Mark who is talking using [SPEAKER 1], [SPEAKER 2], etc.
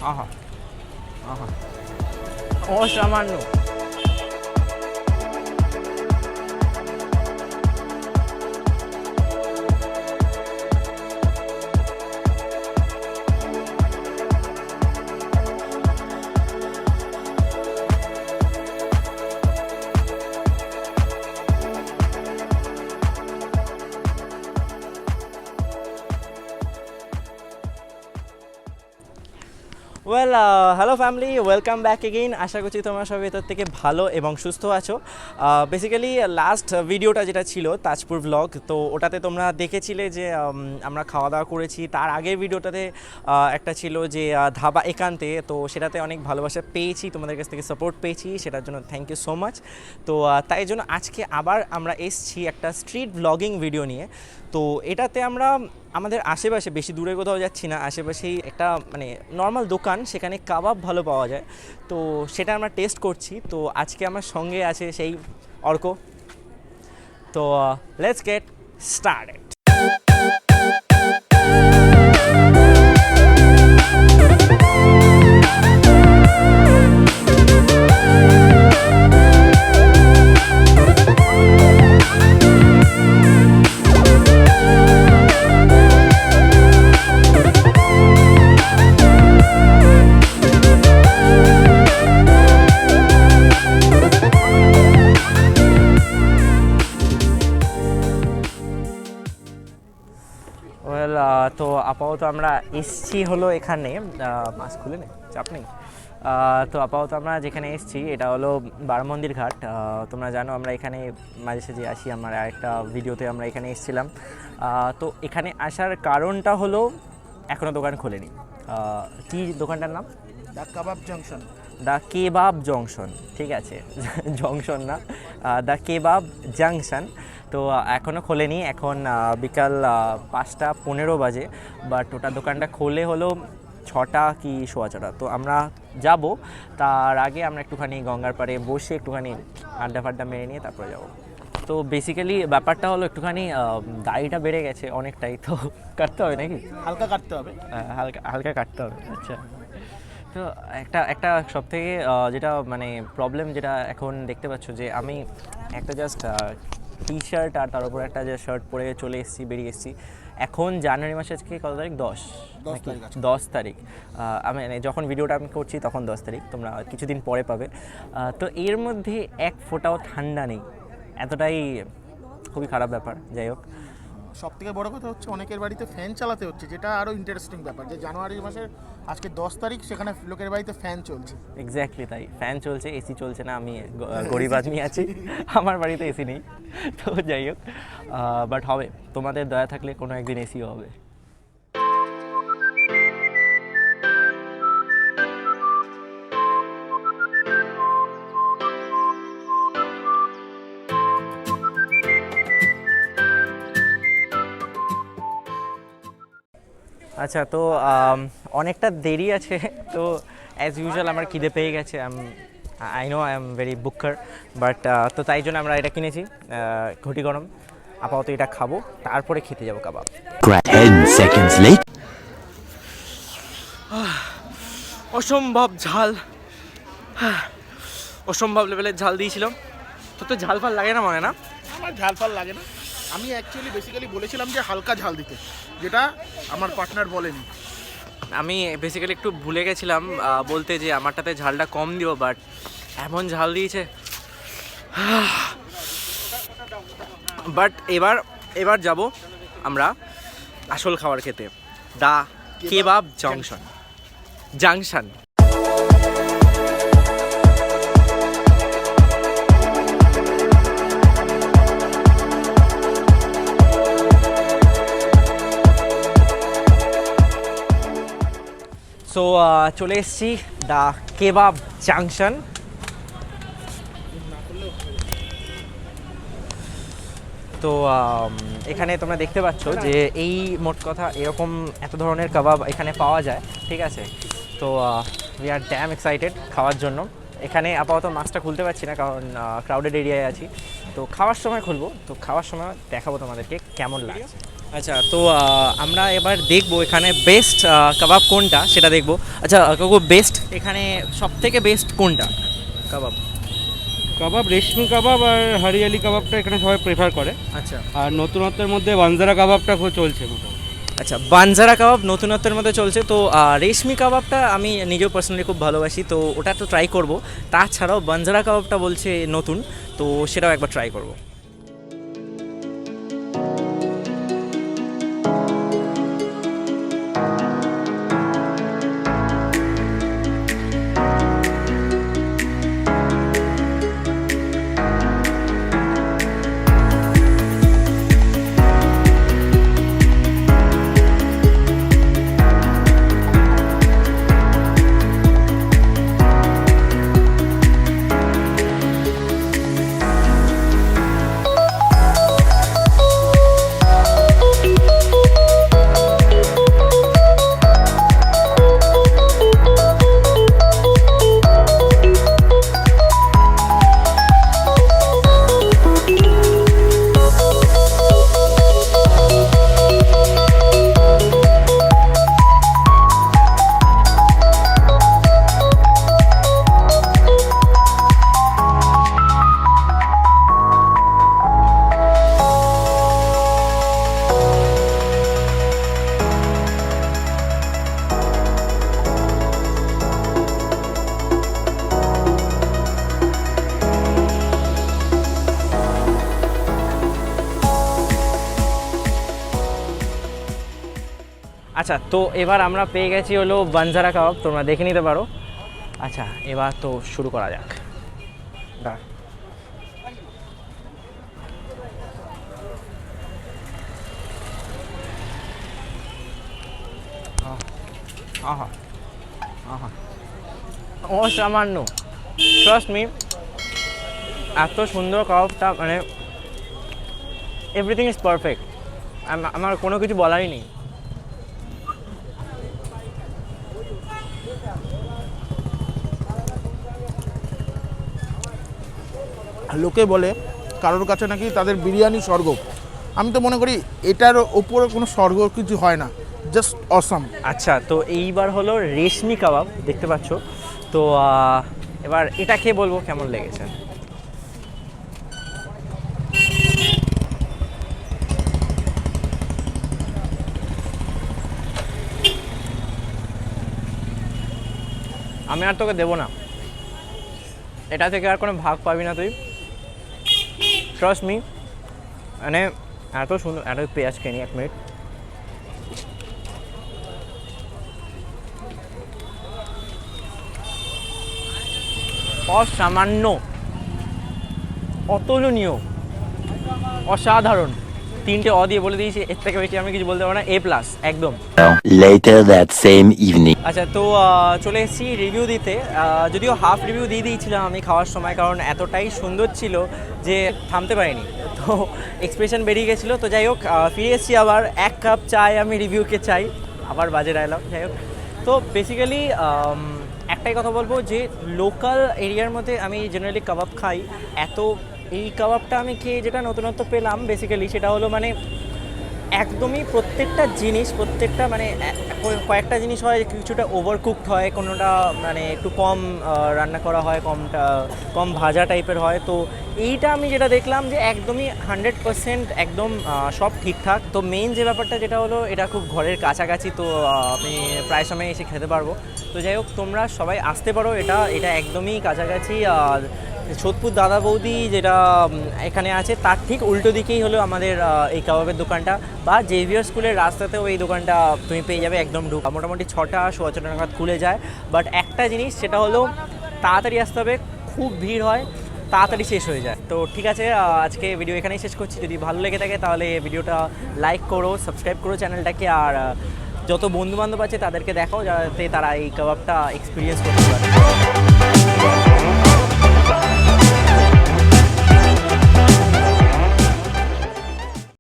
[SPEAKER 1] আহা আহা অসামান্য। Well hello family, welcome back again. আশা করছি তোমরা সবাই ভেতর থেকে ভালো এবং সুস্থ আছো। বেসিক্যালি লাস্ট ভিডিওটা যেটা ছিল তাজপুর ব্লগ, তো ওটাতে তোমরা দেখেছিলে যে আমরা খাওয়া দাওয়া করেছি। তার আগের ভিডিওটাতে একটা ছিল যে ধাবা একান্তে, তো সেটাতে অনেক ভালোবাসা পেয়েছি, তোমাদের কাছ থেকে সাপোর্ট পেয়েছি, সেটার জন্য থ্যাংক ইউ সো মাচ। তো তাই জন্য আজকে আবার আমরা এসছি একটা স্ট্রিট ব্লগিং ভিডিও নিয়ে। তো এটাতে আমরা আমাদের আশেপাশে, বেশি দূরে কোথাও যাচ্ছি না, আশেপাশেই একটা মানে নর্মাল দোকান, সেখানে কাবাব ভালো পাওয়া যায়, তো সেটা আমরা টেস্ট করছি। তো আজকে আমার সঙ্গে আছে সেই অর্ক। তো লেটস গেট স্টার্টেড। তো আপাতত আমরা এসছি হলো এখানে, মাস্ক খুলে নে, চাপ নেই। তো আপাতত আমরা যেখানে এসছি এটা হলো বারমন্দির ঘাট। তোমরা জানো আমরা এখানে মাঝে সাঝে আসি, আমার আরেকটা ভিডিওতে আমরা এখানে এসেছিলাম। তো এখানে আসার কারণটা হলো এখনও দোকান খোলেনি। কি দোকানটার নাম?
[SPEAKER 2] The kebab junction.
[SPEAKER 1] The কেবাব junction, ঠিক আছে, জংশন না, দ্য কেবাব জাংশন। তো এখনও খোলেনি, এখন বিকাল 5:15 বাজে, বাট ওটা দোকানটা খোলে হলো 6টা কি 6:15। তো আমরা যাব, তার আগে আমরা একটুখানি গঙ্গার পাড়ে বসে একটুখানি আড্ডা ফাড্ডা মেরে নিয়ে তারপরে যাব। তো বেসিক্যালি ব্যাপারটা হলো একটুখানি দাড়িটা বেড়ে গেছে অনেকটাই, তো কাটতে হবে নাকি?
[SPEAKER 2] হালকা কাটতে হবে,
[SPEAKER 1] হালকা হালকা কাটতে হবে। আচ্ছা, তো একটা সবথেকে যেটা মানে প্রবলেম যেটা এখন দেখতে পাচ্ছ, যে আমি একটা জাস্ট টি শার্ট আর তার উপর একটা যে শার্ট পরে চলে এসেছি, বেরিয়ে এসেছি। এখন জানুয়ারি মাসে আজকে কত তারিখ? 10 তারিখ। আমি যখন ভিডিওটা আমি করছি তখন 10 তারিখ, তোমরা কিছুদিন পরে পাবে। তো এর মধ্যে এক ফোঁটাও ঠান্ডা নেই, এতটাই খুবই খারাপ ব্যাপার। যাই হোক,
[SPEAKER 2] সব থেকে বড় কথা হচ্ছে অনেকের বাড়িতে ফ্যান চালাতে হচ্ছে, যেটা আরও ইন্টারেস্টিং ব্যাপার, যে জানুয়ারি মাসের আজকে 10 তারিখ, সেখানে লোকের বাড়িতে ফ্যান চলছে।
[SPEAKER 1] এক্স্যাক্টলি তাই, ফ্যান চলছে, এসি চলছে না। আমি গরিব আদমি আছি, আমার বাড়িতে এসি নেই। তো যাই হোক, বাট হবে, তোমাদের দয়া থাকলে কোনো একদিন এসিও হবে। আচ্ছা, তো অনেকটা দেরি আছে, তো অ্যাজ ইউজুয়াল আমার খিদে পেয়ে গেছে। I know I am very Booker, but তো তাই জন্য আমরা এটা কিনেছি, ঘটি গরম। আপাতত এটা খাবো, তারপরে খেতে যাবো কাবাব।
[SPEAKER 3] 10 seconds later.
[SPEAKER 1] অসম্ভব ঝাল, অসম্ভব লেভেলের ঝাল দিয়েছিল। তো ঝাল ফাল লাগে না মনে না?
[SPEAKER 2] আমার ঝাল ফাল লাগে না। আমি অ্যাকচুয়ালি বেসিক্যালি বলেছিলাম যে হালকা ঝাল দিতে, যেটা আমার পার্টনার বলেনি।
[SPEAKER 1] আমি বেসিক্যালি একটু ভুলে গেছিলাম বলতে যে আমারটাতে ঝালটা কম দিও, বাট এমন ঝাল দিয়েছে। বাট এবার যাব আমরা আসল খাবার খেতে, দ্য কেবাব জংশন। সো চলে এসেছি দ্য কেবাব জাংশন। তো এখানে তোমরা দেখতে পাচ্ছ যে এই মোট কথা এরকম এত ধরনের কাবাব এখানে পাওয়া যায়, ঠিক আছে। তো উই আর ড্যাম এক্সাইটেড খাওয়ার জন্য। এখানে আপাতত মাছটা খুলতে পারছি না, কারণ ক্রাউডেড এরিয়ায় আছি। তো খাওয়ার সময় খুলবো, তো খাওয়ার সময় দেখাবো তোমাদেরকে কেমন লাগছে। আচ্ছা, তো আমরা এবার দেখবো এখানে বেস্ট কাবাব কোনটা সেটা দেখবো। আচ্ছা কাকু, বেস্ট এখানে সব থেকে বেস্ট কোনটা কাবাব?
[SPEAKER 4] কাবাব রেশমি কাবাব আর হরিয়ালি কাবাবটা এখানে সবাই প্রেফার করে।
[SPEAKER 1] আচ্ছা
[SPEAKER 4] আর নতুনত্বের মধ্যে বাঞ্জারা কাবাবটা খুব চলছে মোটামুটি।
[SPEAKER 1] আচ্ছা, বাঞ্জারা কাবাব নতুনত্বের মধ্যে চলছে, তো রেশমি কাবাবটা আমি নিজেও পার্সোনালি খুব ভালোবাসি, তো ওটা তো ট্রাই করব। তাছাড়াও বাঞ্জারা কাবাবটা বলছে নতুন, তো সেটাও একবার ট্রাই করব। আচ্ছা, তো এবার আমরা পেয়ে গেছি হলো বাঞ্জারা কাবাব, তোমরা দেখে নিতে পারো। আচ্ছা, এবার তো শুরু করা যাক। আহা আহা, অসামান্য, ট্রাস্ট মি, এত সুন্দর কাবাবটা, মানে এভরিথিং ইজ পারফেক্ট, আমার কোনো কিছু বলারই নেই।
[SPEAKER 2] লোকে বলে কারোর কাছে নাকি তাদের বিরিয়ানি স্বর্গ, আমি তো মনে করি এটার ওপরে কোনো স্বর্গ কিছু হয় না, জাস্ট অসাম।
[SPEAKER 1] আচ্ছা, তো এইবার হলো রেশমি কাবাব, দেখতে পাচ্ছ। তো এবার এটা খেয়ে বলবো কেমন লেগেছে। আমি আর তোকে দেবো না, এটা থেকে আর কোনো ভাগ পাবি না তুই, ট্রাস্ট মি। মানে এত সুন্দর, এত পেঁয়াজ খেয়ে নি, 1 মিনিট। অসামান্য, অতুলনীয়, অসাধারণ, 3টে দিয়ে বলে দিয়েছি, এর থেকে বেশি আমি কিছু বলতে পারবো না, A+ একদম।
[SPEAKER 3] Later that same evening.
[SPEAKER 1] আচ্ছা, তো চলে এসেছি রিভিউ দিতে, যদিও হাফ রিভিউ দিয়ে দিয়েছিলাম আমি খাওয়ার সময়, কারণ এতটাই সুন্দর ছিল যে থামতে পারিনি, তো এক্সপ্রেশন বেরিয়ে গেছিলো। তো যাই হোক, ফিরে এসেছি আবার, 1 কাপ চাই আমি রিভিউকে চাই, আবার বাজে ডায়লগ। যাই হোক, তো বেসিক্যালি একটাই কথা বলবো যে লোকাল এরিয়ার মধ্যে আমি জেনারেলি কাবাব খাই, এই কাবাবটা আমি খেয়ে যেটা নতুনত্ব পেলাম বেসিক্যালি সেটা হলো মানে একদমই প্রত্যেকটা মানে কয়েকটা জিনিস হয় কিছুটা ওভারকুকড হয়, কোনোটা মানে একটু কম রান্না করা হয়, কম ভাজা টাইপের হয়। তো এইটা আমি যেটা দেখলাম যে একদমই 100% একদম সব ঠিকঠাক। তো মেইন যে ব্যাপারটা যেটা হলো এটা খুব ঘরের কাছাকাছি, তো আমি প্রায় সময় এসে খেতে পারবো। তো যাই হোক, তোমরা সবাই আসতে পারো, এটা একদমই কাছাকাছি। সোদপুর দাদা বৌদি যেটা এখানে আছে তার ঠিক উল্টো দিকেই হলো আমাদের এই কাবাবের দোকানটা, বা জেভিয়ার স্কুলের রাস্তাতেও এই দোকানটা তুমি পেয়ে যাবে একদম মোটামুটি 6টা 6:15 নাগাদ খুলে যায়। বাট একটা জিনিস সেটা হলো তাড়াতাড়ি আসতে হবে, খুব ভিড় হয়, তাড়াতাড়ি শেষ হয়ে যায়। তো ঠিক আছে, আজকে ভিডিও এখানেই শেষ করছি। যদি ভালো লেগে থাকে তাহলে ভিডিওটা লাইক করো, সাবস্ক্রাইব করো চ্যানেলটাকে, আর যত বন্ধুবান্ধব আছে তাদেরকে দেখাও যাতে তারা এই কাবাবটা এক্সপিরিয়েন্স করতে পারে।